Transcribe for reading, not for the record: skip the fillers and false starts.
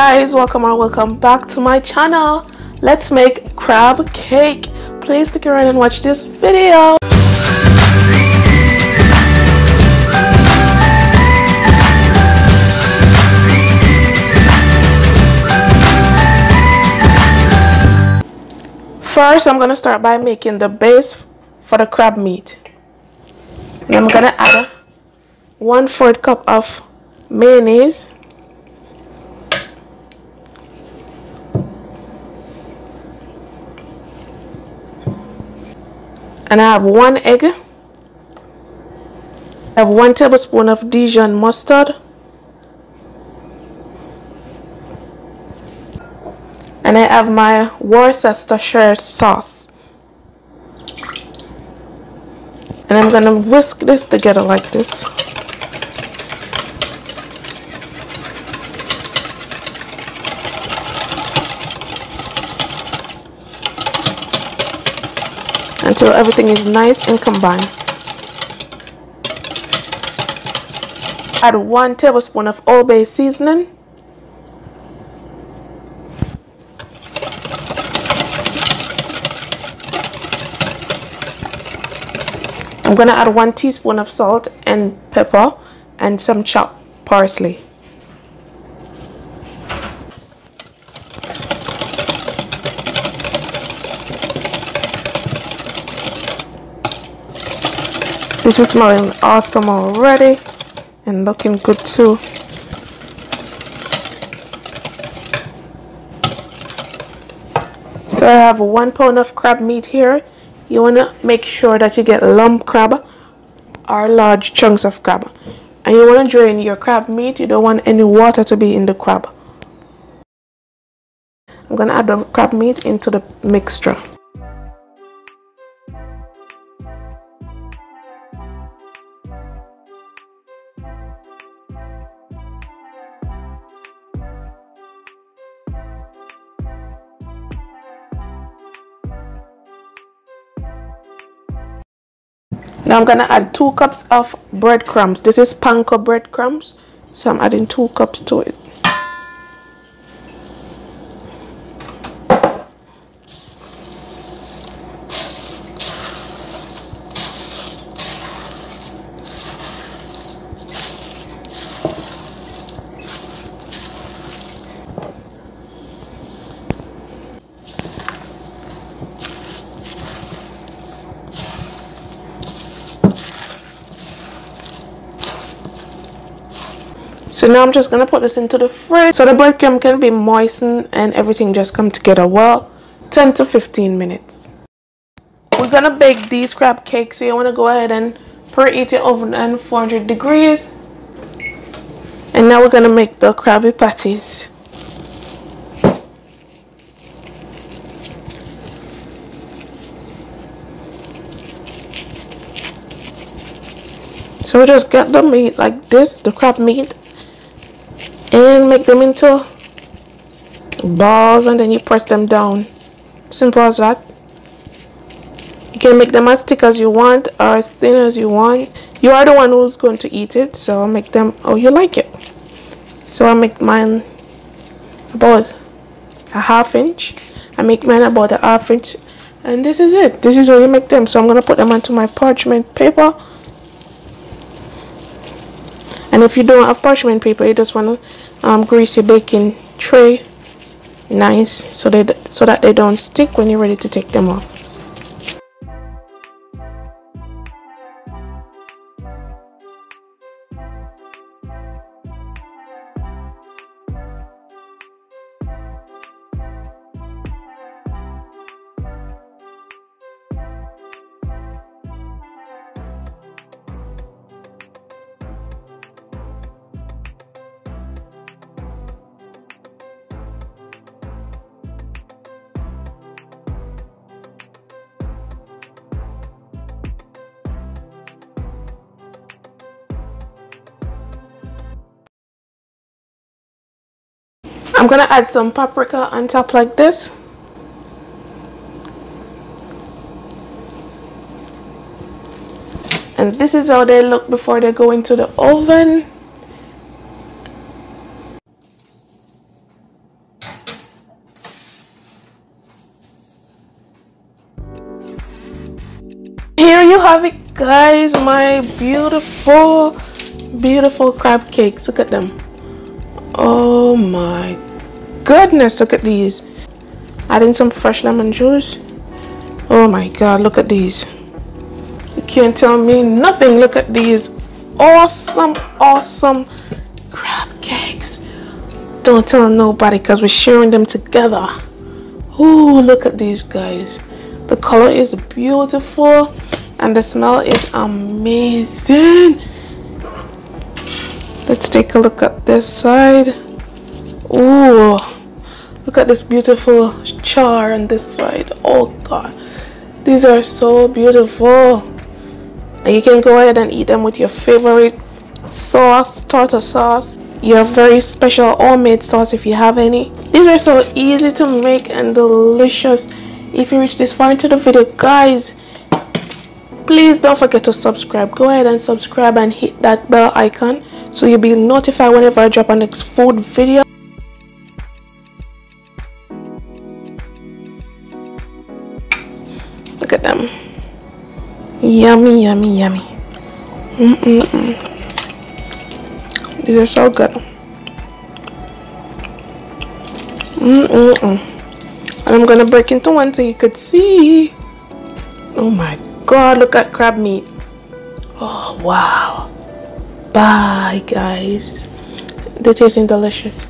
guys, welcome or welcome back to my channel. Let's make crab cake. Please stick around and watch this video. First, I'm going to start by making the base for the crab meat. And I'm going to add 1/4 cup of mayonnaise. And I have 1 egg. I have 1 tablespoon of Dijon mustard. And I have my Worcestershire sauce. And I'm going to whisk this together like this. Until everything is nice and combined. Add 1 tablespoon of Old Bay seasoning. I'm going to add 1 teaspoon of salt and pepper and some chopped parsley. This is smelling awesome already and looking good too. So I have 1 pound of crab meat here. You want to make sure that you get lump crab or large chunks of crab. And you want to drain your crab meat. You don't want any water to be in the crab. I'm going to add the crab meat into the mixture. Now I'm going to add 2 cups of breadcrumbs. This is panko breadcrumbs. So I'm adding 2 cups to it. So now I'm just going to put this into the fridge so the breadcrumb can be moistened and everything just come together well. 10 to 15 minutes. We're going to bake these crab cakes. So you want to go ahead and preheat your oven at 400 degrees. And now we're going to make the crabby patties. So we just get the meat like this, the crab meat. And make them into balls and then you press them down. Simple as that. You can make them as thick as you want or as thin as you want. You are the one who's going to eat it, so I'll make them how you like it. So I make mine about a 1/2 inch. I make mine about a 1/2 inch. And this is it. This is how you make them. So I'm going to put them onto my parchment paper. And if you don't have parchment paper, you just want to grease your baking tray nice so that they don't stick when you're ready to take them off. I'm going to add some paprika on top like this. And this is how they look before they go into the oven. you have it, guys. My beautiful crab cakes. Look at them. Oh my goodness, look at these. Adding some fresh lemon juice. Oh my god, look at these. You can't tell me nothing. Look at these awesome crab cakes. Don't tell nobody because we're sharing them together. Ooh, look at these, guys. The color is beautiful and the smell is amazing. Let's take a look at this side. Ooh, look at this beautiful char on this side. Oh god, these are so beautiful. And you can go ahead and eat them with your favorite sauce, tartar sauce, your very special homemade sauce if you have any. These are so easy to make and delicious. If you reach this far into the video, guys, please don't forget to subscribe. Go ahead and subscribe and hit that bell icon so you'll be notified whenever I drop a next food video. Look at them. Yummy, yummy, yummy. These are so good. And I'm gonna break into one so you could see. Oh my god, look at crab meat. Oh wow. Bye, guys. They're tasting delicious.